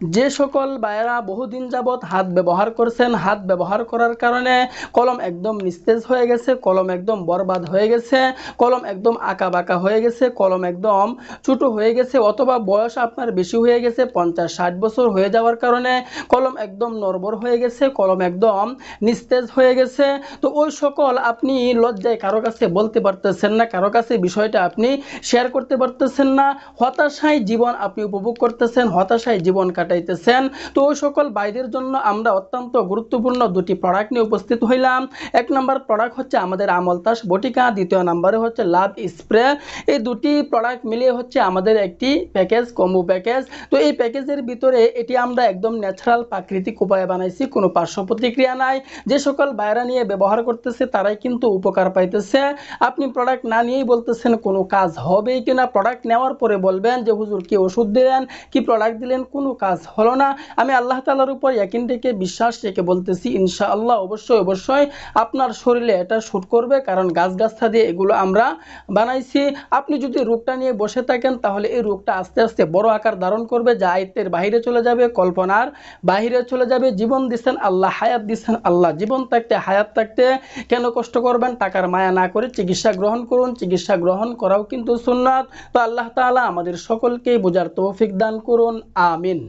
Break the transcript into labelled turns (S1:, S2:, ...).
S1: যে সকল ভাইয়েরা বহুদিন যাবৎ হাত ব্যবহার করছেন, হাত ব্যবহার করার কারণে কলম একদম নিস্তেজ হয়ে গেছে, কলম একদম বরবাদ হয়ে গেছে, কলম একদম আঁকা বাঁকা হয়ে গেছে, কলম একদম ছোটো হয়ে গেছে, অথবা বয়স আপনার বেশি হয়ে গেছে, 50-60 বছর হয়ে যাওয়ার কারণে কলম একদম নড়বড় হয়ে গেছে, কলম একদম নিস্তেজ হয়ে গেছে। তো ওই সকল আপনি লজ্জায় কারো কাছে বলতে পারতেছেন না, কারো কাছে বিষয়টা আপনি শেয়ার করতে পারতেছেন না, হতাশায় জীবন আপনি উপভোগ করতেছেন, হতাশায় জীবন কাটাইতেছেন। তো ওই সকল ভাইদের জন্য আমরা অত্যন্ত গুরুত্বপূর্ণ দুটি প্রোডাক্ট নিয়ে উপস্থিত হইলাম। এক নম্বর প্রোডাক্ট হচ্ছে আমাদের আমলতাস বটিকা, দ্বিতীয় নম্বরে হচ্ছে লাভ স্প্রে। এই দুটি প্রোডাক্ট মিলিয়ে হচ্ছে আমাদের একটি প্যাকেজ, কম্বো প্যাকেজ। তো এই প্যাকেজের ভিতরে এটি আমরা একদম ন্যাচারাল প্রাকৃতিক উপায়ে বানাইছি, কোনো পার্শ্ব প্রতিক্রিয়া নাই। যে সকল ভাইরা নিয়ে ব্যবহার করতেছে তারাই কিন্তু উপকার পাইতেছে। আপনি প্রোডাক্ট না নিয়েই বলতেছেন কোনো কাজ হবে কিনা, প্রোডাক্ট নেওয়ার পরে বলবেন যে হুজুর কি ওষুধ দিলেন, কি প্রোডাক্ট দিলেন, কোনো কাজ হলো না। আমি আল্লাহ তাআলার উপর ইয়াকিন রেখে বিশ্বাস রেখে বলতেছি ইনশাআল্লাহ অবশ্যই আপনার শরীরে এটা শুট করবে, কারণ গাছগাছরা দিয়ে এগুলো আমরা বানাইছি। আপনি যদি রোগটা নিয়ে বসে থাকেন তাহলে এই রোগটা আস্তে আস্তে বড় আকার ধারণ করবে, যা আয়ত্তের বাহিরে চলে যাবে, কল্পনার বাহিরে চলে যাবে। জীবন দিচ্ছেন আল্লাহ, হায়াত দিচ্ছেন আল্লাহ, জীবন থাকতে হায়াত থাকতে কেন কষ্ট করবেন? টাকার মায়া না করে চিকিৎসা গ্রহণ করুন, চিকিৎসা গ্রহণ করাও কিন্তু সুন্নাত। তো আল্লাহ তাআলা আমাদের সকলকেই বোঝার তৌফিক দান করুন, আমিন।